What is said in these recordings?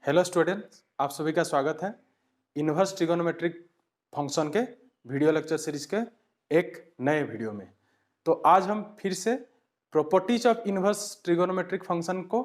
Hello students, आप सभी का स्वागत है इन्वर्स ट्रिगोनोमेट्रिक फंक्शन के वीडियो लेक्चर सीरीज के एक नए वीडियो में। तो आज हम फिर से properties of inverse trigonometric function को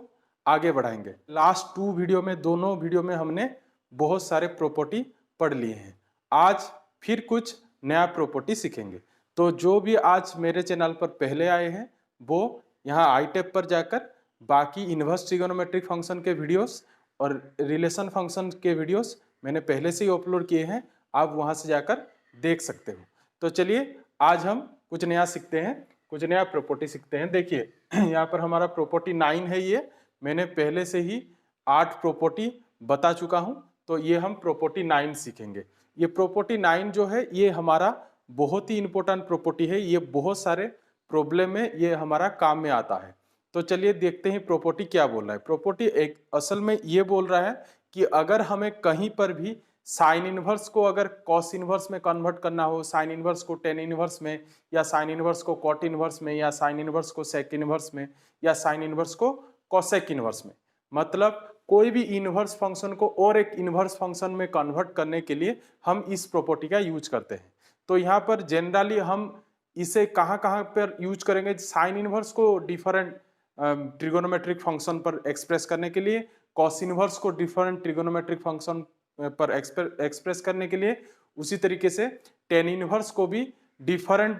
आगे बढ़ाएंगे। लास्ट टू वीडियो में, दोनों वीडियो में हमने बहुत सारे प्रॉपर्टी पढ़ लिए हैं। आज फिर कुछ नया प्रॉपर्टी सीखेंगे। तो जो भी आज मेरे चैनल पर पहले आए हैं वो यहाँ आई टैब पर जाकर बाकी इन्वर्स ट्रिगोनोमेट्रिक फंक्शन के वीडियोस और रिलेशन फंक्शन के वीडियोस मैंने पहले से ही अपलोड किए हैं, आप वहां से जाकर देख सकते हो। तो चलिए आज हम कुछ नया सीखते हैं, कुछ नया प्रॉपर्टी सीखते हैं। देखिए यहाँ पर हमारा प्रॉपर्टी 9 है। ये मैंने पहले से ही 8 प्रॉपर्टी बता चुका हूँ, तो ये हम प्रॉपर्टी 9 सीखेंगे। ये प्रॉपर्टी 9 जो है ये हमारा बहुत ही इंपॉर्टेंट प्रॉपर्टी है। ये बहुत सारे प्रॉब्लम में ये हमारा काम में आता है। तो चलिए देखते हैं प्रॉपर्टी क्या बोल रहा है। प्रॉपर्टी एक असल में ये बोल रहा है कि अगर हमें कहीं पर भी साइन इनवर्स को अगर कॉस इनवर्स में कन्वर्ट करना हो, साइन इनवर्स को टेन इनवर्स में, या साइन इनवर्स को कॉट इनवर्स में, या साइन इनवर्स को सेक इनवर्स में, या साइन इनवर्स को कॉसेक इनवर्स में, मतलब कोई भी इनवर्स फंक्शन को और एक इनवर्स फंक्शन में कन्वर्ट करने के लिए हम इस प्रॉपर्टी का यूज करते हैं। तो यहाँ पर जनरली हम इसे कहाँ कहाँ पर यूज करेंगे? साइन इनवर्स को डिफरेंट ट्रिगोनोमेट्रिक फंक्शन पर एक्सप्रेस करने के लिए, कॉस इनवर्स को डिफरेंट ट्रिगोनोमेट्रिक फंक्शन पर एक्सप्रेस करने के लिए, उसी तरीके से टेन इनवर्स को भी डिफरेंट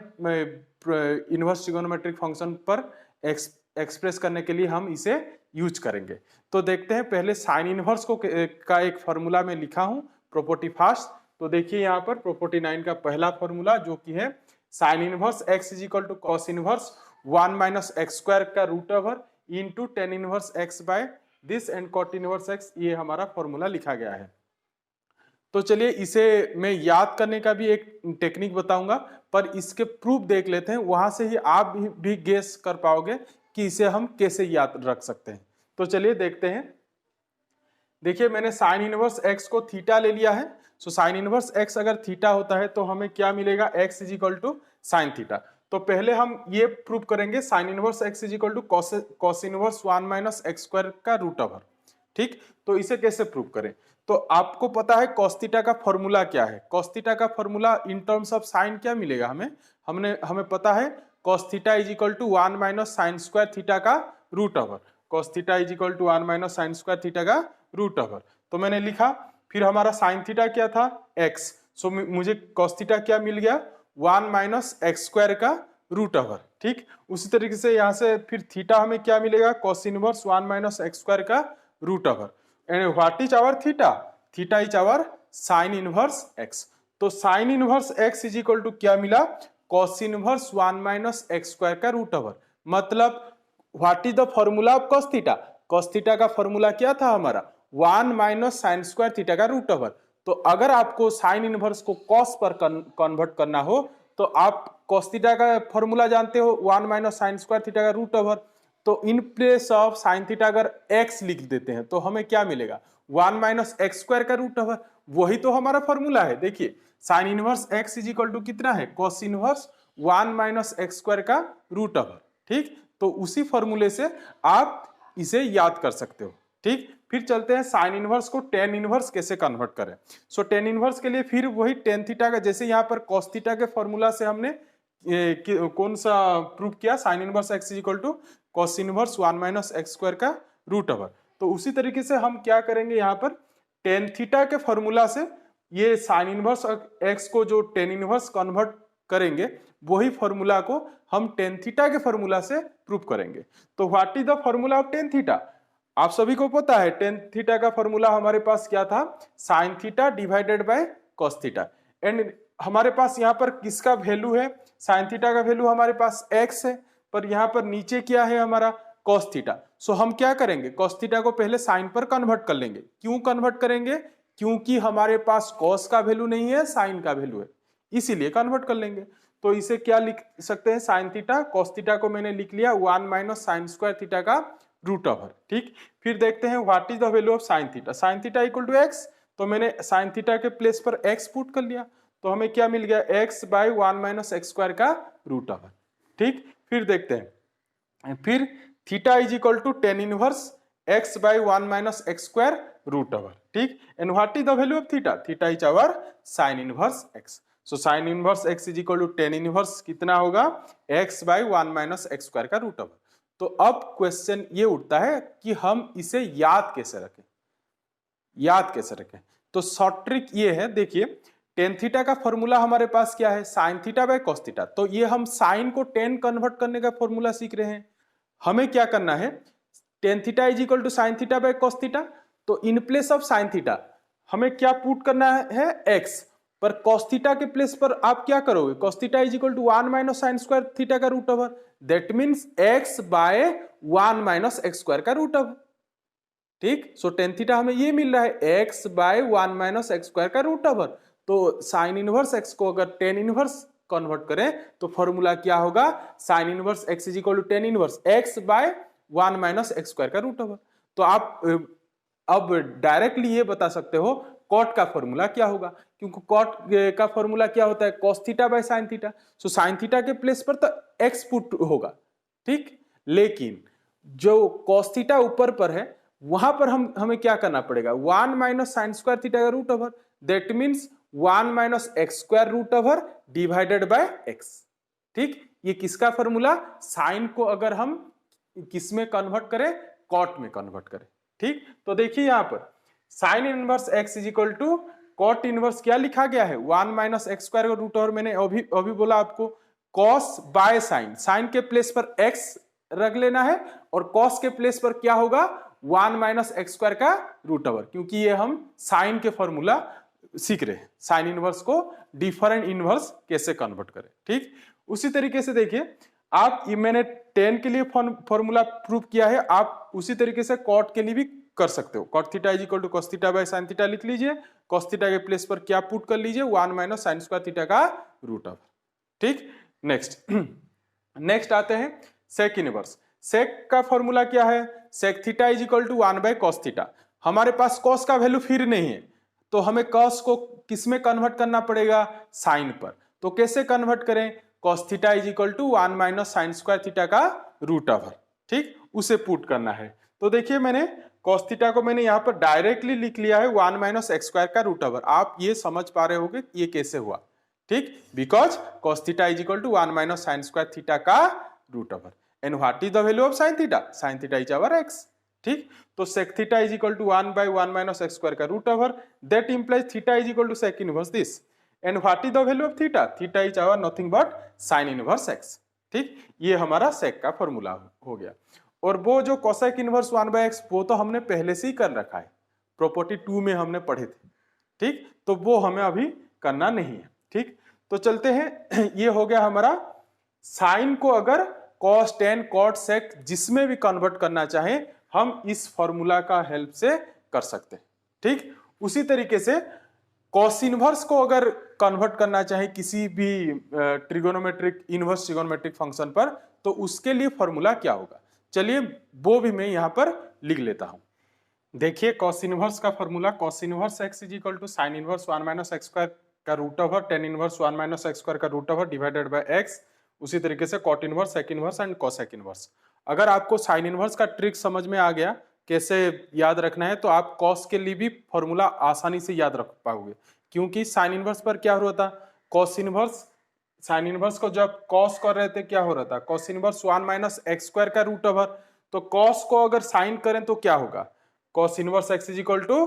इनवर्स ट्रिगोनोमेट्रिक फंक्शन पर एक्सप्रेस करने के लिए हम इसे यूज करेंगे। तो देखते हैं, पहले साइन इनवर्स को का एक फॉर्मूला में लिखा हूं प्रॉपर्टी फर्स्ट। तो देखिए यहाँ पर प्रॉपर्टी 9 का पहला फॉर्मूला जो कि है sine inverse x is equal to cos inverse 1 minus x square का root over into tan inverse x by this and cot inverse x, ये हमारा फॉर्मूला लिखा गया है। तो चलिए इसे मैं याद करने का भी एक टेक्निक बताऊंगा, पर इसके प्रूफ देख लेते हैं, वहां से ही आप भी गेस कर पाओगे कि इसे हम कैसे याद रख सकते हैं। तो चलिए देखते हैं। देखिए मैंने साइन इनवर्स x को थीटा ले लिया है। सो साइन इनवर्स x अगर थीटा होता है तो हमें क्या मिलेगा? x is equal to sine theta. तो पहले हम ये प्रूव करेंगे sine inverse x is equal to cos inverse 1 minus x square का रूट ओवर। ठीक, तो इसे कैसे प्रूव करें? तो आपको पता है कॉस थीटा का फॉर्मूला क्या है। कॉस थीटा का formula in terms of sine क्या मिलेगा हमें पता है cos theta is equal to 1 minus sine square theta का root over. Cos theta is equal to 1 minus sine square theta का रूट ओवर। तो मैंने लिखा, फिर हमारा साइन थीटा क्या था? x। सो मुझे कॉस थीटा क्या मिल गया? 1 माइनस एक्स स्क्वायर का रूट ओवर। ठीक, उसी तरीके से यहाँ से फिर थीटा हमें क्या मिलेगा? Cos inverse 1 minus x square का root over. And what is our theta? Theta is our sine inverse x। तो sine inverse x is equal to क्या मिला? Cos inverse 1 minus x square का रूट ओवर। मतलब what is the formula of cos theta? Cos theta का formula क्या था हमारा? 1 minus sine square theta का रूट ओवर। तो अगर आपको साइन इनवर्स को कॉस पर कन्वर्ट करना हो तो आप कॉस थीटा का फॉर्मूला जानते हो, 1 माइनस साइन स्क्वायर थीटा का रूट ओवर। तो in place of sine theta अगर x लिख देते हैं तो हमें क्या मिलेगा? 1 माइनस एक्स स्क्वायर का रूट ओवर। वही तो हमारा फॉर्मूला है। देखिए sine inverse x is equal to कितना है? Cos inverse 1 minus x square का रूट ओवर। ठीक, तो उसी फॉर्मूले से आप इसे याद कर सकते हो। ठीक, फिर चलते हैं साइन इनवर्स को टेन इनवर्स कैसे कन्वर्ट करें। सो टेन इनवर्स के लिए फिर वही टेन थीटा का, जैसे यहाँ पर कॉस थीटा के फॉर्मूला से हमने कौन सा प्रूव किया? Sine inverse x is equal to cos inverse 1 minus x square का रूट ओवर। तो उसी तरीके से हम क्या करेंगे? यहाँ पर टेन थीटा के फॉर्मूला से ये साइन इनवर्स x को जो टेन इनवर्स कन्वर्ट करेंगे, वही फॉर्मूला को हम टेन थीटा के फॉर्मूला से प्रूव करेंगे। तो what is the formula of tan theta? आप सभी को पता है टेन थीटा का फॉर्मूला हमारे पास क्या था? Sine theta divided by cos theta. And हमारे पास यहाँ पर किसका वैल्यू है? साइन थीटा का वैल्यू हमारे पास x है, पर यहाँ पर नीचे क्या है हमारा? Cos theta. सो हम क्या करेंगे? कॉस थीटा को पहले साइन पर कन्वर्ट कर लेंगे। क्यों कन्वर्ट करेंगे? क्योंकि हमारे पास कॉस का वैल्यू नहीं है, साइन का वैल्यू है, इसीलिए कन्वर्ट कर लेंगे। तो इसे क्या लिख सकते हैं? साइन थीटा, कॉस थीटा को मैंने लिख लिया 1 माइनस साइन स्क्वायर थीटा का रूट ओवर। ठीक, फिर देखते हैं what is the value of sine theta. Sine theta equal to x, तो मैंने साइन थीटा के प्लेस पर x पुट कर लिया, तो हमें क्या मिल गया? x by 1 minus x square का रूट ओवर। ठीक, फिर देखते हैं, फिर theta is equal to tan inverse x by 1 minus x square root over. ठीक, and what is the value of theta? Theta is our sine inverse x. So sine inverse x is equal to tan inverse कितना होगा? X by 1 minus x square का root over. तो अब question ये उठता है कि हम इसे याद कैसे रखें, याद कैसे रखें? तो शॉर्ट ट्रिक ये है, देखिए टेन थीटा का फॉर्मूला हमारे पास क्या है? Sine theta by cos theta. तो ये हम साइन को टेन कन्वर्ट करने का फॉर्मूला सीख रहे हैं। हमें क्या करना है? Tan theta is equal to sine theta by cos theta. तो in place of sine theta हमें क्या पुट करना है? एक्स। पर कॉस थीटा के प्लेस पर आप क्या करोगे? Cos theta is equal to 1 minus sine square theta का root over. That means x by 1 minus x square का रूट ओवर। ठीक, सो टेन थीटा हमें ये मिल रहा है x by 1 minus x square का रूट ओवर। तो साइन इनवर्स एक्स को अगर टेन इनवर्स कन्वर्ट करें तो फॉर्मूला क्या होगा? Sine inverse x is equal to tan inverse x by 1 minus x square का रूट ओवर। तो आप अब डायरेक्टली ये बता सकते हो कॉट का फॉर्मूला क्या होगा, क्योंकि कॉट का फॉर्मूला क्या होता है? Cos theta by sine theta. So sine theta के प्लेस पर तो एक्स पुट होगा। ठीक, लेकिन जो कॉस थीटा ऊपर पर है वहां पर हमें क्या करना पड़ेगा? 1 माइनस साइन स्क्वायर थीटा का root over. That means 1 minus x square root over divided by x. ठीक, ये किसका फॉर्मूला? साइन को अगर हम किस में कन्वर्ट करें? कॉट में कन्वर्ट करें। ठीक, तो देखिए यहां पर sine inverse x is equal to cot inverse क्या लिखा गया है? 1 माइनस एक्स स्क्वायर का रूट ओवर। मैंने अभी बोला आपको कॉस बाय साइन, साइन के प्लेस पर एक्स रख लेना है और कॉस के प्लेस पर क्या होगा? 1 माइनस एक्स स्क्वायर का रूट ओवर, क्योंकि ये हम साइन के फॉर्मूला सीख रहे हैं, साइन इनवर्स को डिफरेंट इनवर्स कैसे कन्वर्ट करें। ठीक, उसी तरीके से देखिए आप, मैंने टेन के लिए फॉर्मूला प्रूव किया है, आप उसी तरीके से कॉट के लिए भी कर सकते हो। Cot theta is equal to cos theta by sine theta लिख लीजिए। कॉस थीटा के प्लेस पर क्या पुट कर लीजिए? 1 माइनस साइन स्क्वायर थीटा का रूट ओवर। ठीक, नेक्स्ट आते हैं सेक इनवर्स। सेक का फॉर्मूला क्या है? Sec theta is equal to 1 by cos theta. हमारे पास कॉस का वैल्यू फिर नहीं है, तो हमें कॉस को किस में कन्वर्ट करना पड़ेगा? साइन पर। तो कैसे कन्वर्ट करें? Cos theta is equal to 1 minus sine square theta का रूट ओवर। ठीक, उसे पुट करना है। तो देखिए मैंने कॉस थीटा को मैंने यहां पर डायरेक्टली लिख लिया है 1 माइनस एक्स स्क्वायर का रूट ओवर। आप ये समझ पा रहे होगे ये कैसे हुआ? ठीक, because cos theta is equal to 1 minus sine square theta का root over. And what is the value of sine theta? Sine theta is our x. ठीक, तो sec theta is equal to 1 by 1 minus x square का root over. That implies theta is equal to sec inverse this. And what is the value of theta? Theta is our nothing but sine inverse x. ठीक, ये हमारा सेक का formula हो गया। और वो जो कोसेक इनवर्स 1 बाय एक्स वो तो हमने पहले से ही कर रखा है, प्रॉपर्टी 2 में हमने पढ़े थे। ठीक, तो वो हमें अभी करना नहीं है। ठीक, तो चलते हैं, ये हो गया हमारा साइन को अगर कॉस, टेन, कॉट, सेक जिसमें भी कन्वर्ट करना चाहें हम इस फॉर्मूला का हेल्प से कर सकते हैं। ठीक, उसी तरीके से कॉस इनवर्स को अगर कन्वर्ट करना चाहे किसी भी ट्रिगोनोमेट्रिक, इनवर्स ट्रिगोनोमेट्रिक फंक्शन पर, तो उसके लिए फॉर्मूला क्या होगा? चलिए वो भी मैं यहां पर लिख लेता हूं। देखिए कॉस इनवर्स का formula, cos inverse x is equal to sine inverse 1 minus x square का root over tan inverse 1 minus x square का root over divided by x. उसी तरीके से cot inverse, sec inverse and cosec inverse. अगर आपको sine inverse का trick समझ में आ गया कैसे याद रखना है, तो आप कॉस के लिए भी फॉर्मूला आसानी से याद रख पाओगे, क्योंकि साइन इनवर्स पर क्या हो रहा था? कॉस इनवर्स, साइन इनवर्स को जब कॉस कर रहे थे क्या हो रहा था? Cos inverse 1 minus x square का रूट ओवर। तो कॉस को अगर साइन करें तो क्या होगा? Cos inverse x is equal to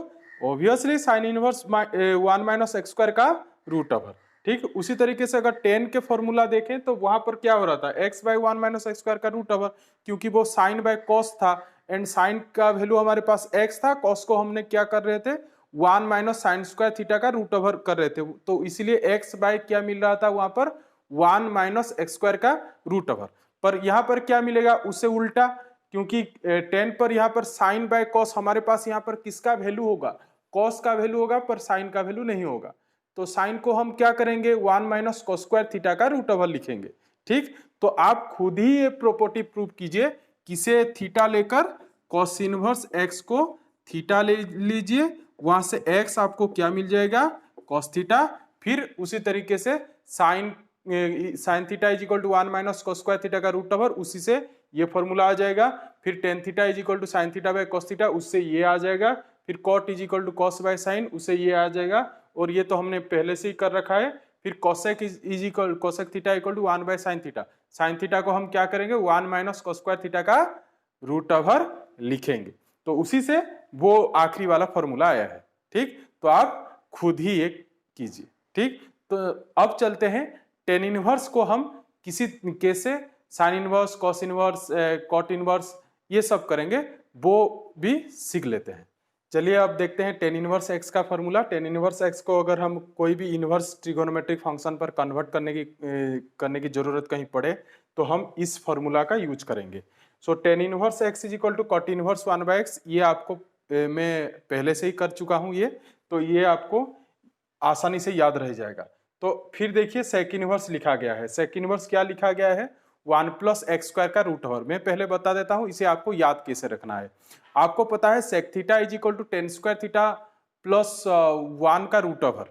obviously sine inverse 1 minus x square का रूट ओवर। ठीक, उसी तरीके से अगर टेन के फॉर्मूला देखें तो वहां पर क्या हो रहा था? X by 1 minus x square का रूट ओवर, क्योंकि वो साइन बाय कॉस था एंड साइन का वैल्यू हमारे पास एक्स था, कॉस को हमने क्या कर रहे थे? 1 माइनस साइन स्क्वायर थीटा का रूट ओवर कर रहे थे। तो इसीलिए एक्स बाय क्या मिल रहा था वहां पर? 1 माइनस एक्स स्क्वायर का रूट ओवर। पर यहाँ पर क्या मिलेगा? उससे उल्टा, क्योंकि 10 पर यहाँ पर साइन बाय कॉस, हमारे पास यहाँ पर किसका वैल्यू होगा? कॉस का वैल्यू होगा, पर साइन का वैल्यू नहीं होगा। तो साइन को हम क्या करेंगे? 1 माइनस कॉस स्क्वायर थीटा का रूट ओवर लिखेंगे। ठीक, तो आप खुद ही ये प्रॉपर्टी प्रूव कीजिए, किसे थीटा लेकर कॉस इनवर्स एक्स को थीटा ले लीजिए, वहां से एक्स आपको क्या मिल जाएगा? Cos theta. फिर उसी तरीके से sine theta is equal to 1 minus cos square theta का रूट ओवर, उसी से ये फॉर्मूला आ जाएगा। फिर tan theta is equal to sine theta by cos theta, उससे ये आ जाएगा। फिर cot is equal to cos by sine, उसे ये आ जाएगा, और ये तो हमने पहले से ही कर रखा है। फिर cosec is equal cosec theta equal to 1 by sine theta, sine theta को हम क्या करेंगे 1 माइनस कॉस स्क्वायर थीटा का रूट ओवर लिखेंगे। तो उसी से वो आखिरी वाला फॉर्मूला आया है। ठीक, तो आप खुद ही एक कीजिए। ठीक, तो अब चलते हैं टेन इनवर्स को हम किसी केस से sine inverse, cos inverse, cot inverse ये सब करेंगे, वो भी सीख लेते हैं। चलिए अब देखते हैं टेन इनवर्स एक्स का फॉर्मूला। टेन इनवर्स एक्स को अगर हम कोई भी इनवर्स ट्रिगोनोमेट्रिक फंक्शन पर कन्वर्ट करने की जरूरत कहीं पड़े तो हम इस फॉर्मूला का यूज करेंगे। So tan inverse x is equal to cot inverse 1 by x, ये आपको मैं पहले से ही कर चुका हूं ये, तो ये आपको आसानी से याद रह जाएगा। तो फिर देखिए सेक इनवर्स लिखा गया है। सेक इनवर्स क्या लिखा गया है 1 प्लस एक्स स्क्वायर का रूट ओवर। मैं पहले बता देता हूं इसे आपको याद कैसे रखना है। आपको पता है sec theta is equal to tan square theta plus 1 का रूट ओवर।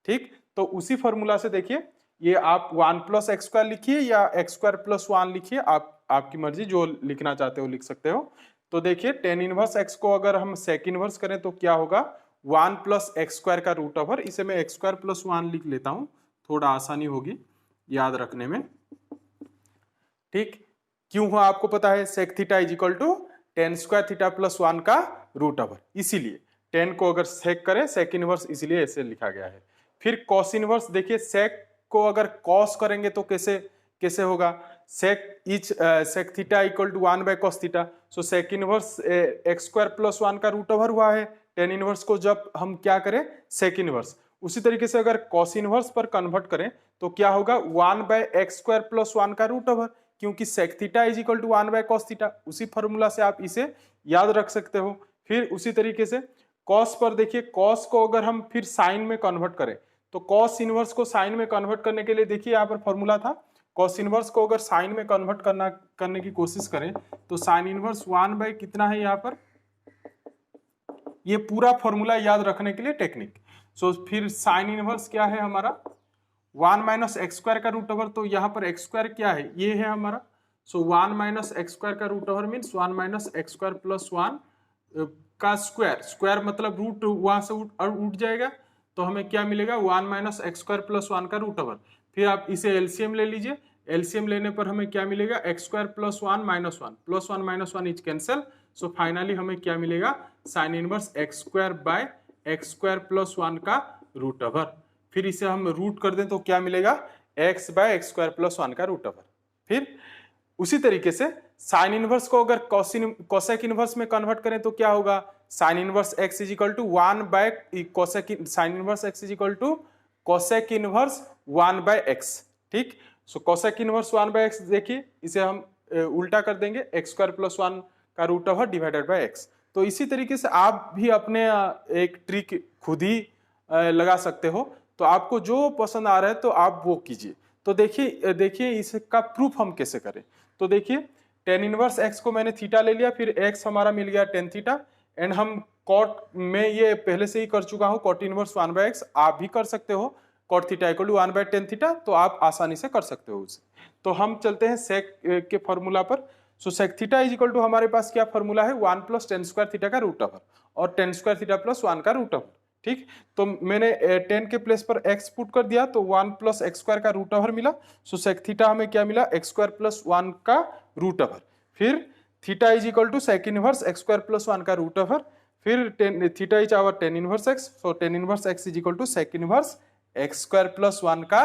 ठीक, तो उसी फॉर्मूला से देखिए ये आप 1 प्लस एक्स स्क्वायर लिखिए या एक्स स्क्वायर प्लस 1 लिखिए, आपकी मर्जी, जो लिखना चाहते हो लिख सकते हो। तो देखिए टेन इनवर्स एक्स को अगर हम सेक इनवर्स करें तो क्या होगा 1 प्लस एक्स स्क्वायर का रूट ओवर, इसे मैं एक्स स्क्वायर प्लस 1 लिख लेता हूं, थोड़ा आसानी होगी याद रखने में। ठीक, क्यों हुआ आपको पता है sec theta is equal to tan square theta plus 1 का रूट ओवर, इसीलिए टेन को अगर सेक करें सेक इनवर्स, इसीलिए ऐसे लिखा गया है। फिर कॉस इनवर्स, देखिए सेक को अगर कॉस करेंगे तो कैसे होगा sec theta equal to 1 by cos theta. So sec inverse x square plus 1 का रूट ओवर हुआ है टेन इनवर्स को जब हम क्या करें सेक इनवर्स। उसी तरीके से अगर कॉस इनवर्स पर कन्वर्ट करें तो क्या होगा 1 बाय एक्स स्क्वायर प्लस 1 का रूट ओवर, क्योंकि sec theta is equal to 1 by cos theta, उसी फॉर्मूला से आप इसे याद रख सकते हो। फिर उसी तरीके से कॉस पर देखिए, कॉस को अगर हम फिर साइन में कन्वर्ट करें तो कॉस इनवर्स को साइन में कन्वर्ट करने के लिए देखिए यहाँ पर फॉर्मूला था, कॉस इनवर्स को अगर साइन में कन्वर्ट करने की कोशिश करें तो साइन इनवर्स 1 बाय कितना है यहाँ पर, ये पूरा फॉर्मूला याद रखने के लिए टेक्निक। सो फिर साइन इनवर्स क्या है हमारा 1 माइनस एक्स स्क्वायर का रूट ओवर, तो यहाँ पर एक्स स्क्वायर क्या है ये है हमारा। सो 1 माइनस एक्स स्क्वायर का root over means 1 minus x square plus 1 का स्क्वायर, स्क्वायर मतलब रूट वहां से उठ जाएगा, तो हमें क्या मिलेगा 1 माइनस एक्स स्क्वायर प्लस 1 का रूट ओवर। फिर आप इसे एलसीएम ले लीजिए, एलसीएम लेने पर हमें क्या मिलेगा x square plus 1 minus 1 plus 1 minus 1 is cancel. So finally हमें क्या मिलेगा sign inverse x square by x square plus 1 का रूट ओवर। फिर इसे हम रूट कर दें तो क्या मिलेगा x by x square plus 1 का रूट ओवर। फिर उसी तरीके से साइन इनवर्स को अगर कोसेक इनवर्स में कन्वर्ट करें तो क्या होगा sine inverse x is equal to 1 by cosec, sine inverse x is equal to cosec inverse 1 by x. ठीक, so cosec inverse 1 by x, देखिए इसे हम उल्टा कर देंगे एक्स स्क्वायर प्लस 1 का root over divided by x. तो इसी तरीके से आप भी अपने एक ट्रिक खुद ही लगा सकते हो, तो आपको जो पसंद आ रहा है तो आप वो कीजिए। तो देखिए इसका प्रूफ हम कैसे करें। तो देखिए टेन इनवर्स एक्स को मैंने थीटा ले लिया, फिर एक्स हमारा मिल गया टेन थीटा, एंड हम कॉट में ये पहले से ही कर चुका हूं कॉट इनवर्स 1 बाय एक्स, आप भी कर सकते हो cot theta equal to 1 by tan theta, तो आप आसानी से कर सकते हो उसे। तो हम चलते हैं सेक के फॉर्मूला पर। So sec theta is equal to हमारे पास क्या फॉर्मूला है 1 प्लस टेन स्क्वायर थीटा का रूट ओवर और टेन स्क्वायर थीटा प्लस 1 का रूट ओवर। ठीक, तो मैंने 10 के प्लेस पर x पुट कर दिया तो 1 प्लस एक्स स्क्वायर का रूट ओवर मिला। सो सेक थीटा हमें क्या मिला एक्स स्क्वायर प्लस 1 का रूट ओवर। फिर theta is equal to sec inverse x square plus 1 का रूट ओवर। फिर theta is our tan inverse x, so tan inverse x is equal to sec inverse x square plus 1 का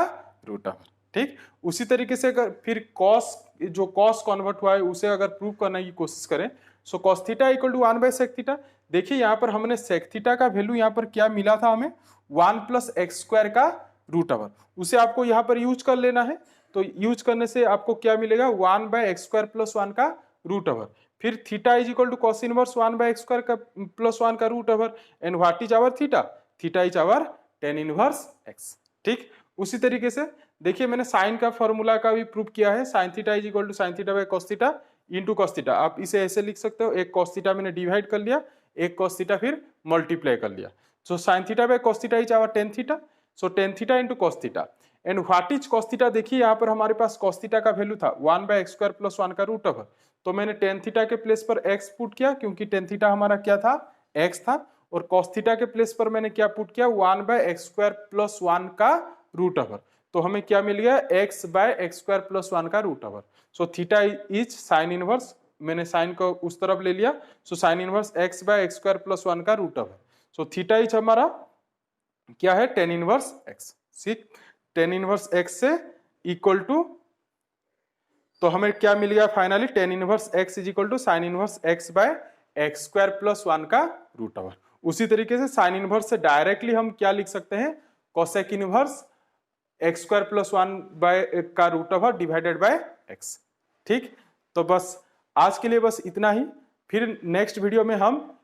root over. ठीक, उसी तरीके से अगर फिर cos, जो कॉस कन्वर्ट हुआ है उसे अगर प्रूव करने की कोशिश करें, so cos theta equal to 1 by sec theta. देखिए यहाँ पर हमने सेक थीटा का वैल्यू यहाँ पर क्या मिला था हमें 1 प्लस एक्स स्क्वायर का रूट ओवर, उसे आपको यहाँ पर यूज कर लेना है। तो यूज करने से आपको क्या मिलेगा 1 बाय एक्स स्क्वायर प्लस 1 का रूट ओवर। फिर theta is equal to cos inverse 1 by x square का प्लस 1 का root over, and what is our theta, theta is our tan inverse x. ठीक, उसी तरीके से देखिए मैंने साइन का फॉर्मूला का भी प्रूव किया है, sine theta is equal to sine theta by cos theta into cos theta. आप इसे ऐसे लिख सकते हो, एक कॉस थीटा मैंने डिवाइड कर लिया, एक कॉस थीटा फिर मल्टीप्लाई कर लिया। So sine theta by cos theta is our tan theta, so tan theta into cos theta, and what is cos theta. देखिए यहाँ पर हमारे पास कॉस थीटा का वैल्यू था 1 बाय एक्स स्क्वायर प्लस 1 का रूट ओवर, तो मैंने टेन थीटा के प्लेस पर एक्स पुट किया, क्योंकि टेन थीटा हमारा क्या था एक्स था, और cos थीटा के प्लेस पर मैंने क्या पुट किया 1/x² + 1 का रूट ओवर। तो हमें क्या मिल गया x/x² + 1 का root over. So theta is sine inverse, मैंने साइन को उस तरफ ले लिया, सो साइन इनवर्स x/x² + 1 का root over. So theta is हमारा क्या है tan इनवर्स x। ठीक, tan इनवर्स x से इक्वल टू, तो हमें क्या मिल गया finally tan inverse x is equal to sine inverse x/x² + 1 का रूट ओवर। उसी तरीके से साइन इनवर्स से डायरेक्टली हम क्या लिख सकते हैं कोसेक इनवर्स x² + 1 का root over divided by x। ठीक, तो बस आज के लिए बस इतना ही। फिर नेक्स्ट वीडियो में हम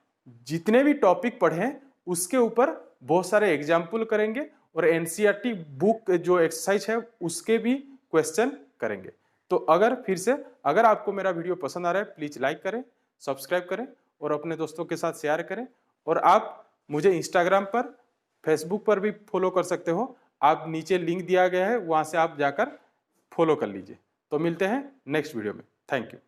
जितने भी टॉपिक पढ़े उसके ऊपर बहुत सारे एग्जाम्पल करेंगे और एनसीईआरटी बुक जो एक्सरसाइज है उसके भी क्वेश्चन करेंगे। तो अगर आपको मेरा वीडियो पसंद आ रहा है प्लीज लाइक करें, सब्सक्राइब करें और अपने दोस्तों के साथ शेयर करें। और आप मुझे इंस्टाग्राम पर, फेसबुक पर भी फॉलो कर सकते हो, आप नीचे लिंक दिया गया है, वहां से आप जाकर फॉलो कर लीजिए। तो मिलते हैं नेक्स्ट वीडियो में। Thank you.